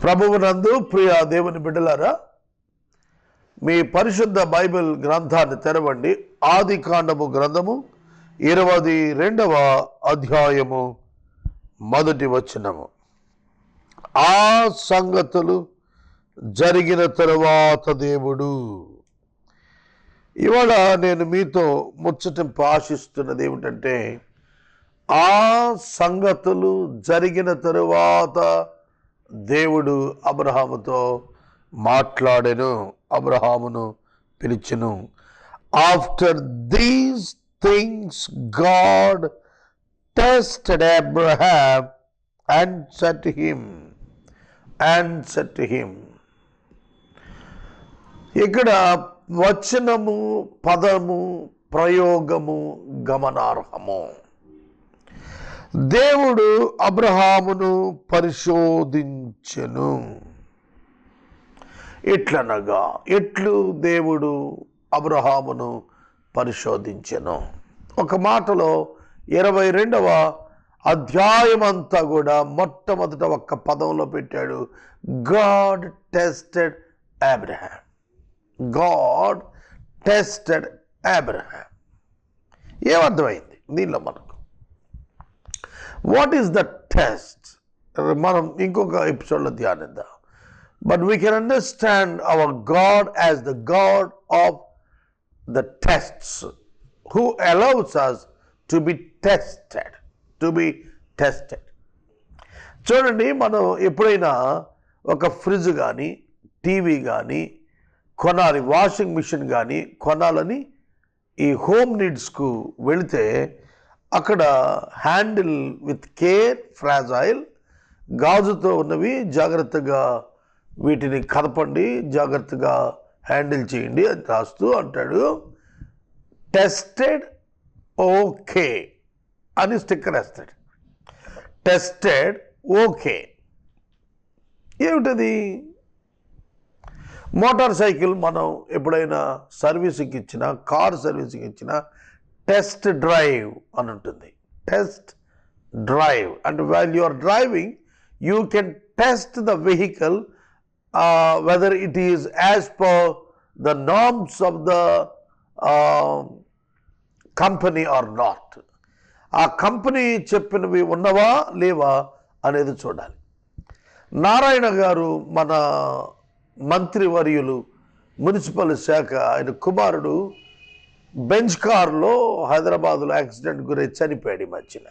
ప్రభువునందు ప్రియ దేవుని బిడ్డలారా, మీ పరిశుద్ధ బైబిల్ గ్రంథాన్ని తెరవండి. ఆదికాండము గ్రంథము 22వ అధ్యాయము 1వ వచనము. ఆ సంగతులు జరిగిన తరువాత దేవుడు. ఇవాళ నేను మీతో ముచ్చటింపు ఆశిస్తున్నది ఏమిటంటే, ఆ సంగతులు జరిగిన తరువాత దేవుడు అబ్రహాముతో మాట్లాడెను, అబ్రహామును పిలిచెను. After these things God tested Abraham and said to him. ఇక్కడ వచనము, పదము, ప్రయోగము గమనార్హము. దేవుడు అబ్రహామును పరిశోధించెను. ఎట్లనగా, ఎట్లు దేవుడు అబ్రహామును పరిశోధించెను? ఒక మాటలో 22వ అధ్యాయం అంతా కూడా మొట్టమొదట ఒక్క పదంలో పెట్టాడు, God tested Abraham. God tested Abraham. ఏమర్థమైంది దీనిలో మనకు? What is the test? మనం ఇంకొక ఎపిసోడ్లో ధ్యానిద్దాం. But we can understand our God as the God of the tests, who allows us to be tested. చూడండి, మనం ఎప్పుడైనా ఒక ఫ్రిడ్జ్ కానీ, టీవీ కానీ కొనాలి, వాషింగ్ మిషన్ కానీ కొనాలని ఈ హోమ్ నీడ్స్కు వెళితే అక్కడ హ్యాండిల్ విత్ కేర్, ఫ్రాజైల్, గాజుతో ఉన్నవి, జాగ్రత్తగా వీటిని కదపండి, జాగ్రత్తగా హ్యాండిల్ చేయండి అని రాస్తూ అంటాడు, టెస్టెడ్ ఓకే అని స్టిక్కర్ వేస్తాడు. టెస్టెడ్ ఓకే ఏమిటది? మోటార్ సైకిల్ మనం ఎప్పుడైనా సర్వీసింగ్ ఇచ్చినా, కార్ సర్వీసింగ్ ఇచ్చినా టెస్ట్ డ్రైవ్ అని ఉంటుంది. టెస్ట్ డ్రైవ్ అంటే while you are driving you can test the vehicle whether it is as per the norms of the company or not. ఆ company చెప్పినవి ఉన్నవా లేవా అనేది చూడాలి. నారాయణ గారు, మన మంత్రివర్యులు, మున్సిపల్ శాఖ, ఆయన కుమారుడు బెంచ్ కారులో హైదరాబాద్లో యాక్సిడెంట్ గురై చనిపోయాడు. ఈ మధ్యన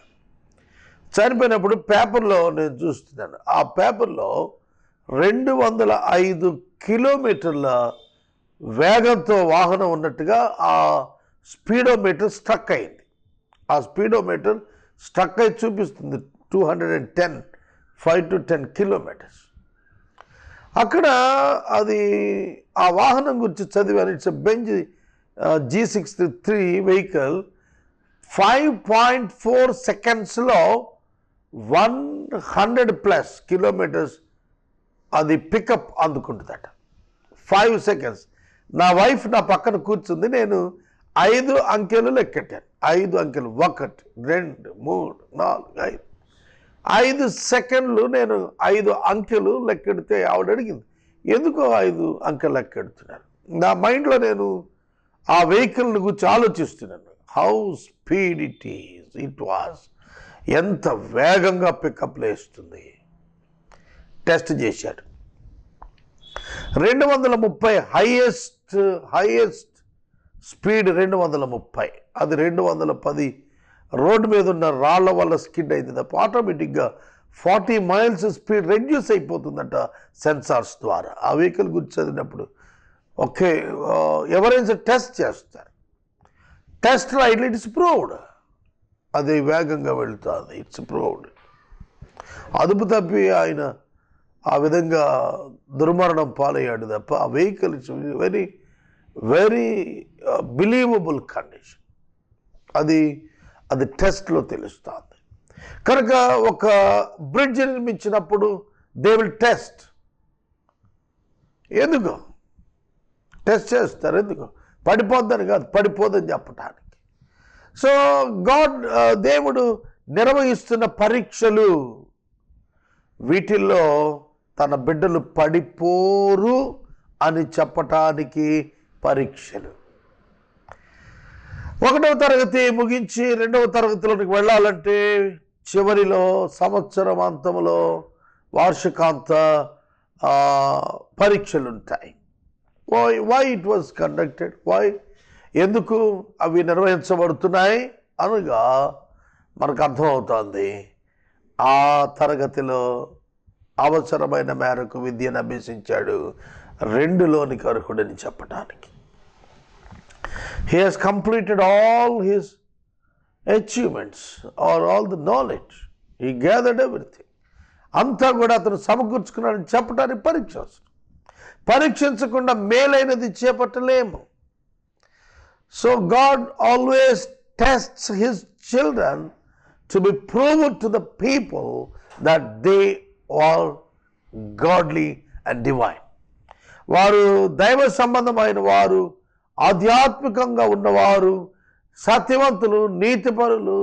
చనిపోయినప్పుడు పేపర్లో నేను చూస్తున్నాను, ఆ పేపర్లో 205 కిలోమీటర్ల వేగంతో వాహనం ఉన్నట్టుగా ఆ స్పీడోమీటర్ స్ట్రక్ అయింది. ఆ స్పీడోమీటర్ స్ట్రక్ అయి చూపిస్తుంది 210, 5 to 10 కిలోమీటర్స్. అక్కడ అది ఆ వాహనం గురించి చదివాను. ఇట్స్ బెంజ్ G63 వెహికల్ 5.4 సెకండ్స్లో 100+ కిలోమీటర్స్ అది పికప్ అందుకుంటుందట. 5 సెకండ్స్. నా వైఫ్ నా పక్కన కూర్చుంది, నేను 5 అంకెలు లెక్కెట్టాను. 5 అంకెలు, 1, 2, 3, 4, 5. 5 సెకండ్లు నేను 5 అంకెలు లెక్కెడితే ఆవిడ అడిగింది, ఎందుకో 5 అంకెలు లెక్కెడుతున్నారు? నా మైండ్లో నేను ఆ వెహికల్ని గురించి ఆలోచిస్తున్నాను. హౌ స్పీడ్ ఇట్ వాజ్, ఎంత వేగంగా పికప్ లేస్తుంది. టెస్ట్ చేశాడు. 230 హైయెస్ట్ స్పీడ్ 230. అది 210 రోడ్డు మీద ఉన్న రాళ్ల వల్ల స్కిడ్ అయింది తప్ప ఆటోమేటిక్గా 40 మైల్స్ స్పీడ్ రెడ్యూస్ అయిపోతుందట సెన్సార్స్ ద్వారా. ఆ వెహికల్ గురించి చదివినప్పుడు ఓకే, ఎవరైనా టెస్ట్ చేస్తారు, టెస్ట్ రైట్, ఇట్స్ ప్రూవ్డ్, అది వేగంగా వెళుతుంది, ఇట్స్ ప్రూవ్డ్. అదుపు తప్పి ఆయన ఆ విధంగా దుర్మరణం పాలయ్యాడు తప్ప ఆ vehicle it's very very believable condition. అది టెస్ట్లో తెలుస్తుంది. కనుక ఒక బ్రిడ్జ్ నిర్మించినప్పుడు దే విల్ టెస్ట్. ఎందుకు టెస్ట్ చేస్తారు? ఎందుకు? పడిపోద్దని కాదు, పడిపోదని చెప్పటానికి. సో దేవుడు నిర్వహిస్తున్న పరీక్షలు, వీటిల్లో తన బిడ్డలు పడిపోరు అని చెప్పటానికి పరీక్షలు. 1వ తరగతి ముగించి 2వ తరగతిలోకి వెళ్ళాలంటే చివరిలో సంవత్సరం అంతంలో వార్షికాంత పరీక్షలు ఉంటాయి. వై ఇట్ వాజ్ కండక్టెడ్, ఎందుకు అవి నిర్వహించబడుతున్నాయి అనగా మనకు అర్థమవుతోంది ఆ తరగతిలో అవసరమైన మేరకు విద్యను అభ్యసించాడు, 2లోనికి అర్హుడని చెప్పడానికి. He has completed all his achievements or all the knowledge. He gathered everything. అంతా కూడా అతను సమకూర్చుకున్నాడని చెప్పడానికి పరీక్ష అవసరం. పరీక్షించకుండా మేలైనది చేపట్టలేము. So God always tests his children to be proven to the people that they are godly and divine. వారు దైవ సంబంధమైన వారు, ఆధ్యాత్మికంగా ఉన్నవారు, సత్యవంతులు, నీతిపరులు,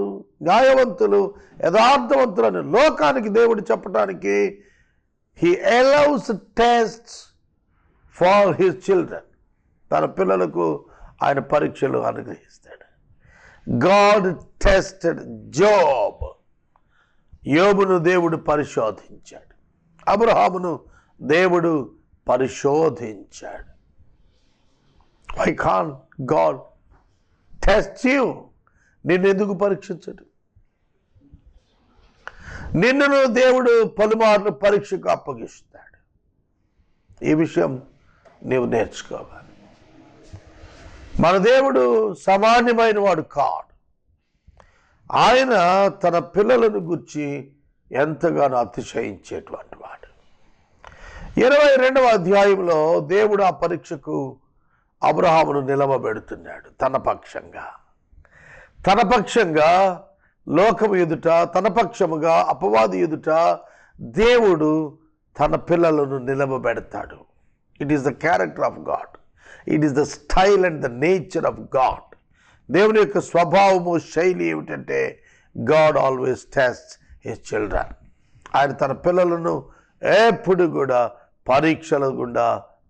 న్యాయవంతులు, యథార్థవంతులని లోకానికి దేవుడు చెప్పడానికి he allows tests for his children. తన పిల్లలకు ఆయన పరీక్షలు అనుగ్రహిస్తాడు. God tested Job. యోబును దేవుడు పరిశోధించాడు. అబ్రహామును దేవుడు పరిశోధించాడు. Why can't God test you? నిన్ను ఎందుకు పరీక్షించడు? నిన్ను దేవుడు పలుమార్లు పరీక్షకు అప్పగిస్తాడు. ఈ విషయం నీవు నేర్చుకోవాలి. మన దేవుడు సామాన్యమైన వాడు కాడు. ఆయన తన పిల్లలను గురించి ఎంతగానో అతిశయించేటువంటి వాడు. 22వ అధ్యాయంలో దేవుడు ఆ పరీక్షకు అబ్రహామును నిలవబెడుతున్నాడు. తన పక్షంగా లోకము ఎదుట, తన పక్షముగా అపవాది ఎదుట దేవుడు తన పిల్లలను నిలవబెడతాడు. It is the character of God. It is the style and the nature of God. దేవుని యొక్క స్వభావము, శైలి ఏమిటంటే God always tests his children. ఆయన తన పిల్లలను ఎప్పుడు కూడా పరీక్షల గుండా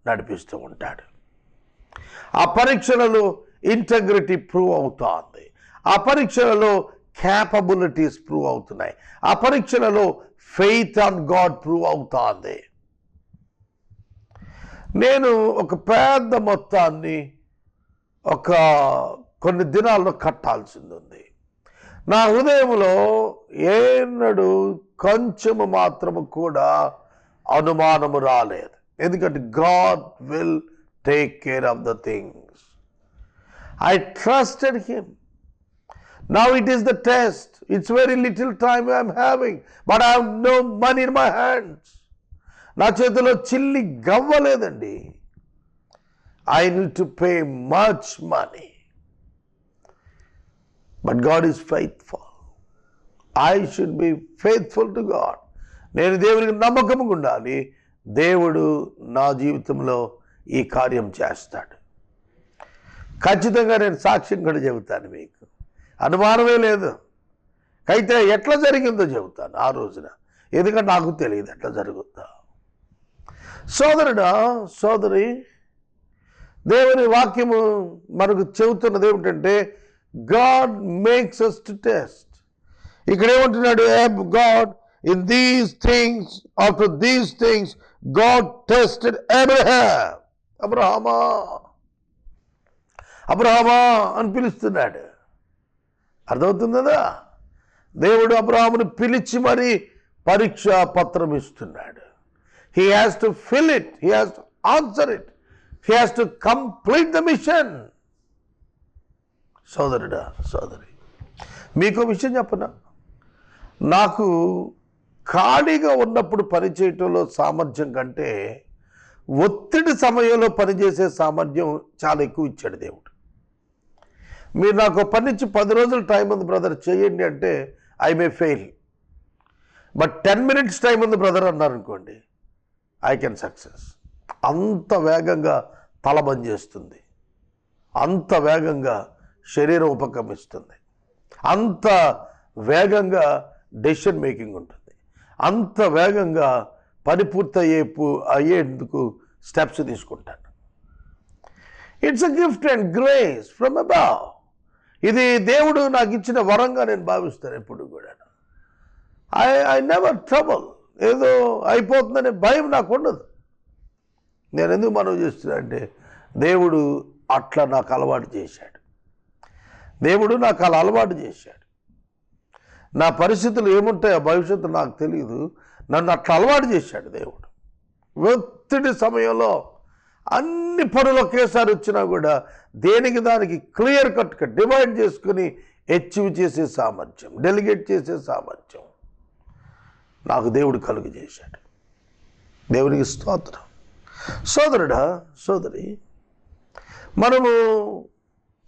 నడిపిస్తూ ఉంటాడు. ఆ పరీక్షలలో ఇంటెగ్రిటీ ప్రూవ్ అవుతుంది. ఆ పరీక్షలలో క్యాపబిలిటీస్ ప్రూవ్ అవుతున్నాయి. ఆ పరీక్షలలో ఫెయిత్ ఆన్ గాడ్ ప్రూవ్ అవుతుంది. నేను ఒక పెద్ద మొత్తాన్ని కొన్ని దినాల్లో కట్టాల్సింది ఉంది. నా హృదయంలో ఏనాడు కొంచెము మాత్రము కూడా అనుమానము రాలేదు. ఎందుకంటే God will take care of the things. I trusted him. Now it is the test. It's very little time I am having, but I have no money in my hands. నా చేతిలో చిల్లి గవ్వలేదండి. I need to pay much money. But God is faithful. I should be faithful to God. నేను దేవునికి నమ్మకంగా ఉండాలి. దేవుడు నా జీవితంలో ఈ కార్యం చేస్తాడు. ఖచ్చితంగా నేను సాక్ష్యం కూడా చెబుతాను, మీకు అనుమానమే లేదు. అయితే ఎట్లా జరిగిందో చెబుతాను ఆ రోజున, ఎందుకంటే నాకు తెలియదు ఎట్లా జరుగుతుందో. సోదరుడా, సోదరి, దేవుని వాక్యము మనకు చెబుతున్నది ఏమిటంటే God makes us to test. ఇక్కడ ఏమంటున్నాడు? God in these things, after these things God tested Abraham. అబ్రహామా, అబ్రహామా అని పిలుస్తున్నాడు. అర్థమవుతుందా? దేవుడు అబ్రహామును పిలిచి మరి పరీక్షా పత్రం ఇస్తున్నాడు. He has to fill it, he has to answer it, he has to complete the mission. సోదరుడా, సోదరి, మీకు విషయం చెప్పనా? నాకు ఖాళీగా ఉన్నప్పుడు పనిచేయటంలో సామర్థ్యం కంటే ఒత్తిడి సమయంలో పనిచేసే సామర్థ్యం చాలా ఎక్కువ ఇచ్చాడు దేవుడు. మీరు నాకు పని ఇచ్చి 10 రోజులు టైం ఉంది బ్రదర్ చేయండి అంటే I may fail. But 10 minutes time ఉంది బ్రదర్ అన్నారనుకోండి, ఐ కెన్ సక్సెస్. అంత వేగంగా తల బంద్ చేస్తుంది, అంత వేగంగా శరీరం ఉపక్రమిస్తుంది, అంత వేగంగా డెసిషన్ మేకింగ్ ఉంటుంది, అంత వేగంగా పని అయ్యేందుకు స్టెప్స్ తీసుకుంటాను. It's a gift and grace from above. ఇది దేవుడు నాకు ఇచ్చిన వరంగా నేను భావిస్తాను ఎప్పుడు కూడా. I never trouble. ఏదో అయిపోతుందనే భయం నాకు ఉండదు. నేను ఎందుకు మనవి చేస్తున్నా అంటే దేవుడు అట్లా నాకు అలవాటు చేశాడు. దేవుడు నాకు అలా అలవాటు చేశాడు. నా పరిస్థితులు ఏముంటాయో భవిష్యత్తు నాకు తెలియదు. నన్ను అట్లా అలవాటు చేశాడు దేవుడు. ఒత్తిడి సమయంలో అన్ని పనులు ఒకేసారి వచ్చినా కూడా దేనికి దానికి క్లియర్ కట్గా డివైడ్ చేసుకుని అచీవ్ చేసే సామర్థ్యం, డెలిగేట్ చేసే సామర్థ్యం నాకు దేవుడు కలుగు చేశాడు. దేవునికి స్తోత్రం. సోదరుడా, సోదరి, మనము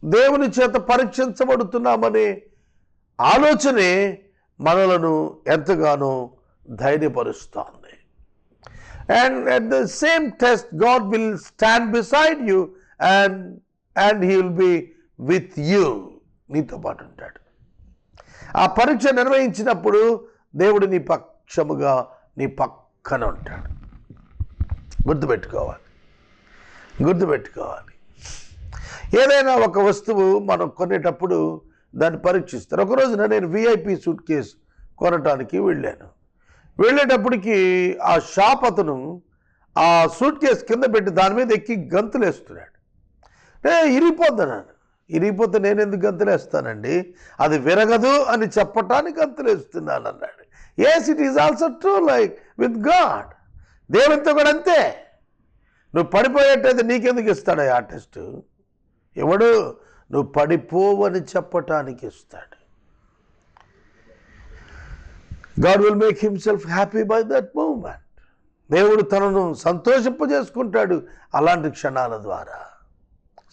దేవుని చేత పరీక్షించబడుతున్నామనే ఆలోచనే మనలను ఎంతగానో ధైర్యపరుస్తోంది. And at the same test, God will stand beside you and He will be with you. నీతో పాటు ఉంటాడు. ఆ పరీక్ష నిర్వహించినప్పుడు దేవుడు నీ పక్షముగా నీ పక్కన ఉంటాడు. గుర్తుపెట్టుకోవాలి. ఏదైనా ఒక వస్తువు మనం కొనేటప్పుడు దాన్ని పరీక్షిస్తారు. ఒక రోజున నేను VIP సూట్ కేస్ కొనటానికి వెళ్ళేటప్పటికి ఆ షాప్ అతను ఆ సూట్ కేస్ కింద పెట్టి దాని మీద ఎక్కి గంతులేస్తున్నాడు. ఇరిగిపోతే నేను ఎందుకు గంతులేస్తానండి, అది విరగదు అని చెప్పటానికి గంతులేస్తున్నాను అన్నాడు. Yes, it is also true like with God. దేవునితో కూడా అంతే. నువ్వు పడిపోయేట్టయితే నీకెందుకు ఇస్తాడు ఆ టెస్ట్? ఎవడు నువ్వు పడిపోవని చెప్పటానికి ఇస్తాడు. God will make himself happy by that moment. దేవుడు తనను సంతోషింపజేసుకుంటాడు అలాంటి క్షణాల ద్వారా.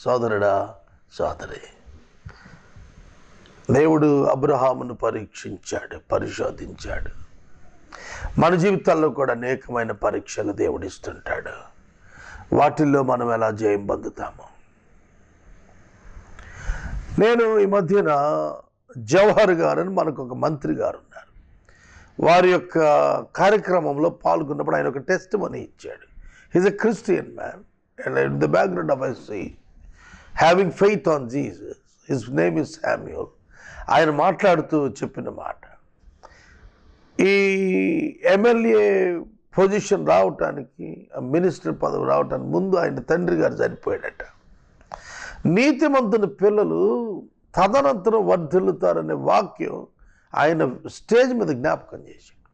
సోదరుడా, సోదరి, దేవుడు అబ్రహామును పరిశోధించాడు. మన జీవితాల్లో కూడా అనేకమైన పరీక్షలు దేవుడు ఇస్తుంటాడు. వాటిల్లో మనం ఎలా జయం పొందుతాము? నేను ఈ మధ్యన జవహర్ గారని మనకు ఒక మంత్రి గారు ఉన్నారు. వారి యొక్క కార్యక్రమంలో పాల్గొన్నప్పుడు ఆయన ఒక టెస్ట్ మనీ ఇచ్చాడు. He's a Christian man and in the background of I see having faith on Jesus. His name is Samuel. ఆయన మాట్లాడుతూ చెప్పిన మాట, ఈ ఎమ్మెల్యే పొజిషన్ రావటానికి, మినిస్టర్ పదవి రావటానికి ముందు ఆయన తండ్రి గారు చనిపోయాడట. నీతిమంతుని పిల్లలు తదనంతరం వర్ధిల్లుతారనే వాక్యం ఆయన స్టేజ్ మీద జ్ఞాపకం చేశాడు.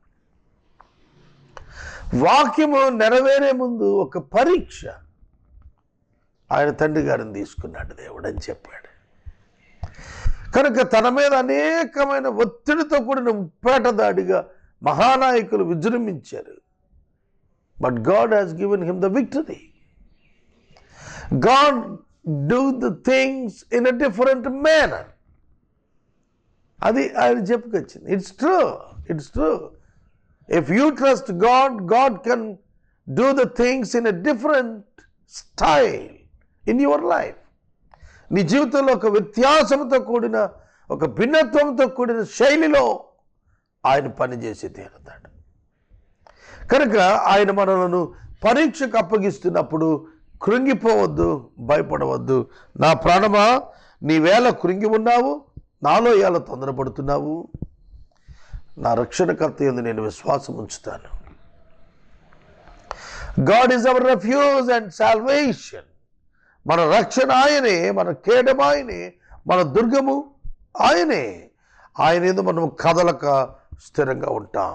వాక్యము నెరవేరే ముందు ఒక పరీక్ష ఆయన తండ్రి గారిని తీసుకున్నాడు దేవుడు అని చెప్పాడు. కనుక తన మీద అనేకమైన ఒత్తిడితో కూడిన పేటదాడిగా మహానాయకులు విజృంభించారు. But God has given him the victory. God do the things in a different manner. అది ఆయన చెప్పుకొచ్చింది. It's true. If you trust God, God can do the things in a different style in your life. నీ జీవితంలో ఒక వ్యత్యాసంతో కూడిన, ఒక భిన్నత్వంతో కూడిన శైలిలో ఆయన పనిచేసి తీరుతాడు. కనుక ఆయన మనలను పరీక్షకు అప్పగిస్తున్నప్పుడు కృంగిపోవద్దు, భయపడవద్దు. నా ప్రాణమా, నీవేళ కృంగి ఉన్నావు, నాలో ఎలా తొందరపడుతున్నావు? నా రక్షణకర్త యందు నేను విశ్వాసం ఉంచుతాను. God is our refuge and salvation. మన రక్షణ ఆయనే, మన కేడము ఆయనే, మన దుర్గము ఆయనే. ఆయన యందు మనం కదలక స్థిరంగా ఉంటాం.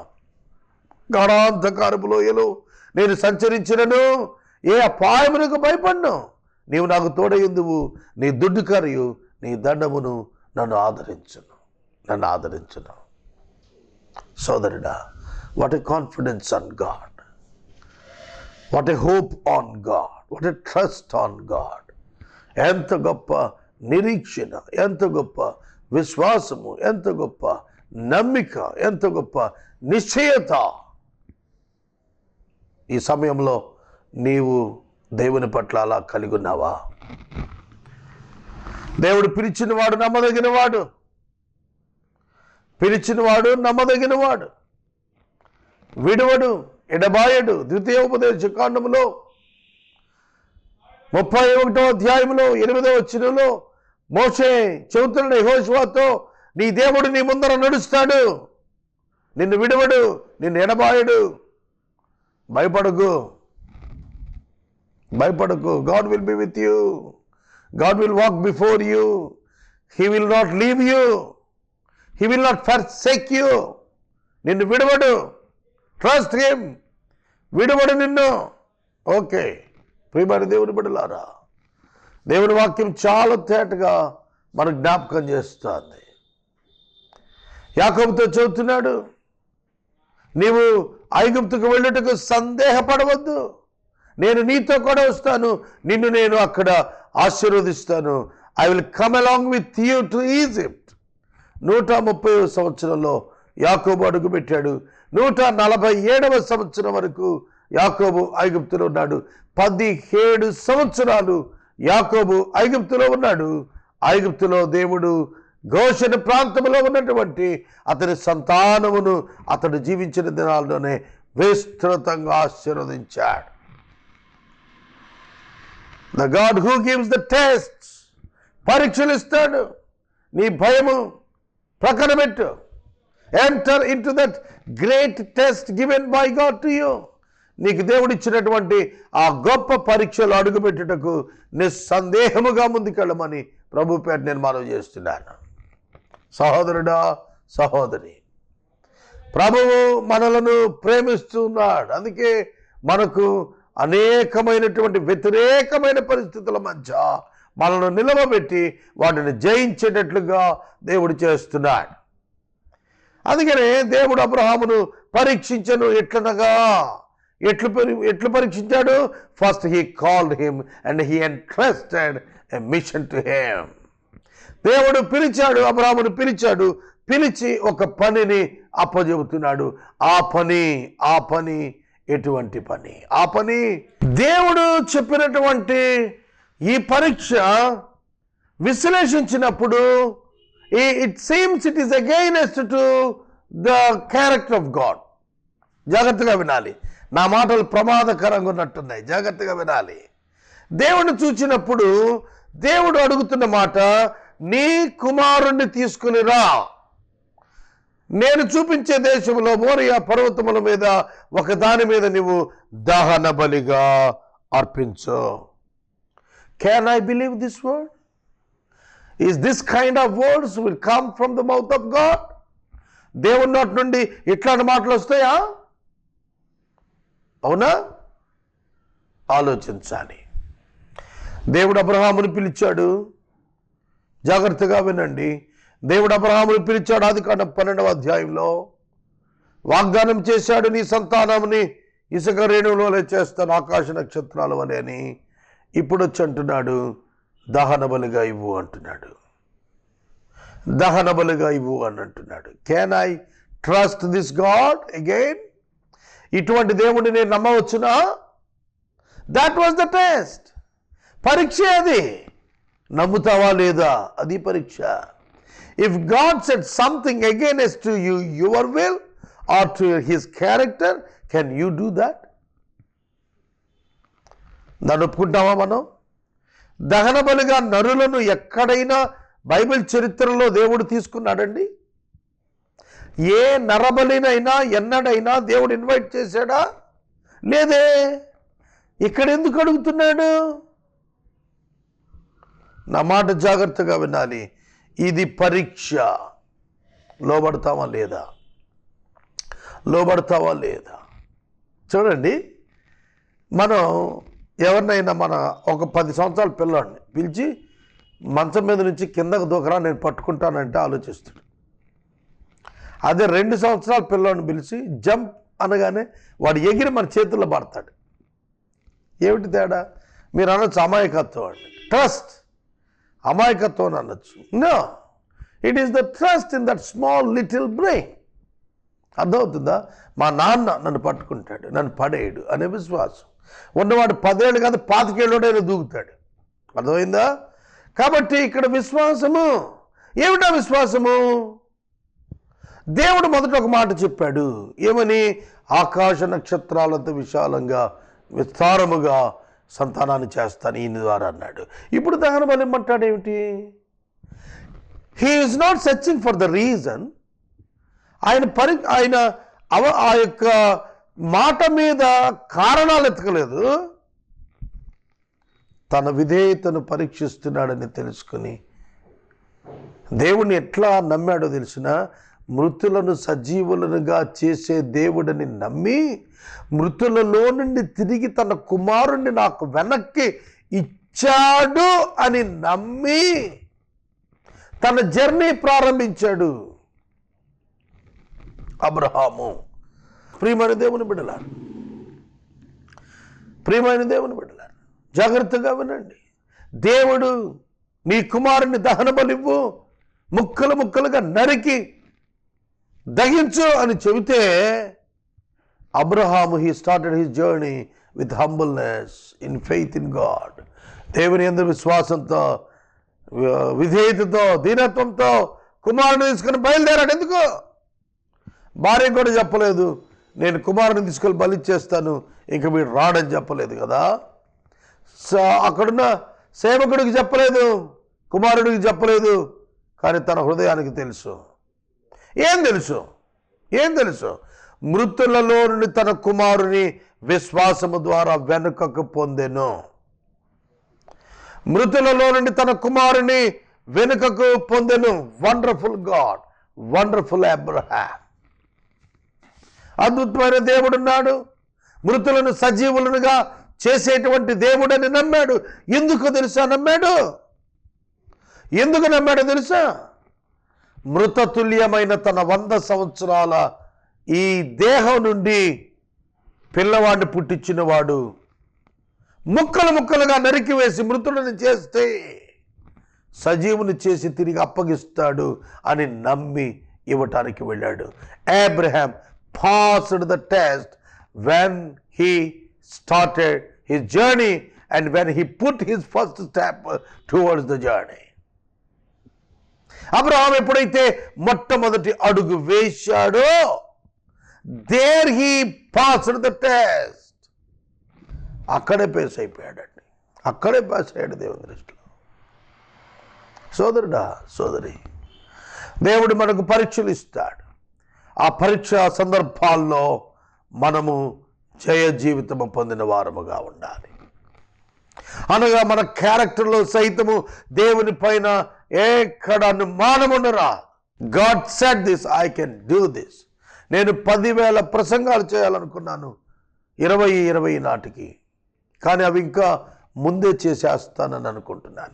గాఢాంధకారపు లోయలో నేను సంచరించినను ఏ అపాయమునకు భయపడ్ను. నీవు నాకు తోడయుందువు, నీ దుడ్డుకరియు నీ దండమును నన్ను ఆదరించును. సోదరుడా, what a confidence on God, what a hope on God, what a trust on God. ఎంత గొప్ప నిరీక్షణ, ఎంత గొప్ప విశ్వాసము, ఎంత గొప్ప నమ్మిక, ఎంత గొప్ప నిశ్చయత. ఈ సమయంలో నీవు దేవుని పట్ల అలా కలిగి ఉన్నావా? దేవుడు పిలిచినవాడు నమ్మదగినవాడు, విడువడు, ఎడబాయడు. ద్వితీయోపదేశ కాండములో 31వ అధ్యాయంలో 8వ వచనంలో మోషే చెబుతున్నాడు యెహోషువతో, నీ దేవుడు నీ ముందర నడుస్తాడు, నిన్ను విడవడు, నిన్ను ఎడబాయడు, భయపడకు, భయపడకు. God will be with you, God will walk before you, he will not leave you, he will not forsake you. నిన్ను విడవడు, ట్రస్ట్ హిమ్, విడవడు నిన్ను. ఓకే ప్రియమైన దేవుని బిడ్డలారా, దేవుని వాక్యం చాలా తేటగా మనకు జ్ఞాపకం చేస్తుంది. యాకోబుతో చెబుతున్నాడు, నీవు ఐగుప్తుకు వెళ్ళుటకు సందేహపడవద్దు, నేను నీతో కూడా వస్తాను, నిన్ను నేను అక్కడ ఆశీర్వదిస్తాను. I will come along with you to Egypt. 130వ సంవత్సరంలో యాకోబు అడుగుపెట్టాడు. 147వ సంవత్సరం వరకు యాకోబు ఐగుప్తులో ఉన్నాడు. 17 సంవత్సరాలు యాకోబు ఐగుప్తులో ఉన్నాడు. ఐగుప్తులో దేవుడు గోషెను ప్రాంతంలో ఉన్నటువంటి అతని సంతానమును అతడు జీవించిన దినాల్లోనే విస్తృతంగా ఆశీర్వదించాడు. The God who gives the test, పరీక్షలు ఇస్తాడు. నీ భయము ప్రక్కన పెట్టు. Enter in to that great test given by God to you. నీకు దేవుడు ఇచ్చినటువంటి ఆ గొప్ప పరీక్షలు అడుగుపెట్టుటకు నిస్సందేహముగా ముందుకెళ్ళమని ప్రభు పేట నేను మనవి చేస్తున్నాను. సహోదరుడా, సహోదరి, ప్రభువు మనలను ప్రేమిస్తున్నాడు. అందుకే మనకు అనేకమైనటువంటి వ్యతిరేకమైన పరిస్థితుల మధ్య మనల్ని నిలవబెట్టి వాటిని జయించేటట్లుగా దేవుడు చేస్తున్నాడు. అందుకనే దేవుడు అబ్రహామును పరీక్షించను. ఎట్లనగా ఎట్లు పరీక్షించాడు? First he called him and he entrusted a mission to him. దేవుడు పిలిచాడు, అబ్రహామును పిలిచాడు, పిలిచి ఒక పనిని అప్పచెబుతున్నాడు. ఆ పని ఎటువంటి పని? ఆ పని దేవుడు చెప్పినటువంటి ఈ పరీక్ష విశ్లేషించినప్పుడు it seems it is against to the character of God. జాగ్రత్తగా వినాలి, నా మాటలు ప్రమాదకరంగా ఉన్నట్టున్నాయి, జాగ్రత్తగా వినాలి. దేవుడిని చూచినప్పుడు దేవుడు అడుగుతున్న మాట, నీ కుమారుణ్ణి తీసుకుని రా, నేను చూపించే దేశంలో మోరియా పర్వతముల మీద ఒక దాని మీద నువ్వు దహన బలిగా అర్పించు. Can I believe this word? Is this kind of words will come from the mouth of God? దేవుని నోటి నుండి ఇట్లాంటి మాటలు వస్తాయా? అవునా? ఆలోచించాలి. దేవుడు అబ్రహామును పిలిచాడు. జాగ్రత్తగా వినండి. దేవుడు అబ్రహామును పిలిచాడు. ఆదికాండం 12వ అధ్యాయంలో వాగ్దానం చేశాడు, నీ సంతానముని ఇసుక రేణువుల చేస్తాను, ఆకాశ నక్షత్రాల వలె అని. ఇప్పుడు వచ్చి అంటున్నాడు, దహన బలిగా ఇవ్వు అంటున్నాడు. దహన బలిగా ఇవ్వు అని అంటున్నాడు. Can I trust this God again? ఇటువంటి దేవుడిని నేను నమ్మవచ్చునా? That was the test. పరీక్ష అది. నమ్ముతావా లేదా? అది పరీక్ష. If God said something against to you your will or to his character, can you do that? దాన్ని ఒప్పుకుంటామా మనం? దహన బలిగా నరులను ఎక్కడైనా బైబిల్ చరిత్రలో దేవుడు తీసుకున్నాడండి? ఏ నరబలినైనా ఎన్నడైనా దేవుడు ఇన్వైట్ చేశాడా? లేదే. ఇక్కడ ఎందుకు అడుగుతున్నాడు? నా మాట జాగ్రత్తగా వినాలి. ఇది పరీక్ష. లోబడతావా లేదా? లోబడతావా లేదా? చూడండి, మనం ఎవరినైనా ఒక 10 సంవత్సరాల పిల్లాడిని పిలిచి మంచం మీద నుంచి కిందకు దూకరా నేను పట్టుకుంటానంటే ఆలోచిస్తాడు. అదే 2 సంవత్సరాల పిల్లాడిని పిలిచి జంప్ అనగానే వాడు ఎగిరి మన చేతుల్లో పడతాడు. ఏమిటి తేడా? మీరు అనొచ్చు అమాయకత్వం అండి. ట్రస్ట్ అమాయకత్వం అని అనొచ్చు. No, it is the trust in that small little brain. అర్థమవుతుందా? మా నాన్న నన్ను పట్టుకుంటాడు, నన్ను పడేయడు అనే విశ్వాసం ఉన్నవాడు 10 ఏళ్ళు కాదు 25 ఏళ్ళోడైనా దూకుతాడు. అర్థమైందా? కాబట్టి ఇక్కడ విశ్వాసము ఏమిటా? విశ్వాసము దేవుడు మొదట ఒక మాట చెప్పాడు. ఏమని? ఆకాశ నక్షత్రాలంత విశాలంగా విస్తారముగా సంతానాన్ని చేస్తాను ఈయన ద్వారా అన్నాడు. ఇప్పుడు దహన బలి ఇమ్మంటాడు ఏమిటి? He is not searching for the reason. ఆయన ఆ యొక్క మాట మీద కారణాలు ఎతకలేదు, తన విధేయతను పరీక్షిస్తున్నాడని తెలుసుకుని దేవుణ్ణి ఎట్లా నమ్మాడో తెలిసిన, మృతులను సజీవులనుగా చేసే దేవుడిని నమ్మి మృతులలో నుండి తిరిగి తన కుమారుణ్ణి నాకు వెనక్కి ఇచ్చాడు అని నమ్మి తన జర్నీ ప్రారంభించాడు అబ్రహాము. ప్రియమైన దేవుని బిడ్డలారు, ప్రియమైన దేవుని బిడ్డలారు, జాగ్రత్తగా వినండి. దేవుడు నీ కుమారుని దహన బలివ్వు, ముక్కలు ముక్కలుగా నరికి దహించు అని చెబితే Abraham he started his journey with humbleness in faith in God. దేవుని యందు విశ్వాసంతో, విధేయతతో, దీనత్వంతో కుమారుని తీసుకుని బయలుదేరాడు. ఎందుకు? భార్య కూడా చెప్పలేదు నేను కుమారుని తీసుకొని బలిచ్చేస్తాను, ఇంక వీడు రాడని చెప్పలేదు కదా. అక్కడున్న సేవకుడికి చెప్పలేదు, కుమారుడికి చెప్పలేదు, కానీ తన హృదయానికి తెలుసు. ఏం తెలుసు? మృతులలో నుండి తన కుమారుని విశ్వాసము ద్వారా వెనుకకు పొందెను. మృతులలో నుండి తన కుమారుని వెనుకకు పొందెను. Wonderful God, wonderful Abraham. అద్భుతమైన దేవుడున్నాడు, మృతులను సజీవులనుగా చేసేటువంటి దేవుడని నమ్మాడు. ఎందుకు నమ్మాడో తెలుసా? మృతతుల్యమైన తన 100 సంవత్సరాల ఈ దేహం నుండి పిల్లవాడిని పుట్టించిన వాడు ముక్కలు ముక్కలుగా నరికివేసి మృతులను చేస్తే సజీవుని చేసి తిరిగి అప్పగిస్తాడు అని నమ్మి ఇవ్వటానికి వెళ్ళాడు. Abraham passed the test when he started his journey and when he put his first step towards the journey. Abraham ఎప్పుడైతే మొట్టమొదటి అడుగు వేశాడో there he passed the test. అక్కడే పాస్ అయిపోయాడండి, అక్కడే పాస్ అయ్యాడు దేవుని దృష్టిలో. సోదరుడా, సోదరి, దేవుడు మనకు పరీక్షలు ఇస్తాడు. ఆ పరీక్ష సందర్భాల్లో మనము జయ జీవితము పొందిన వారముగా ఉండాలి. అనగా మన క్యారెక్టర్లో సైతము దేవుని పైన ఎక్కడ అనుమానమున్నరా. God said this, I can do this. నేను 10,000 ప్రసంగాలు చేయాలనుకున్నాను 2020 నాటికి, కానీ అవి ఇంకా ముందే చేసేస్తానని అనుకుంటున్నాను.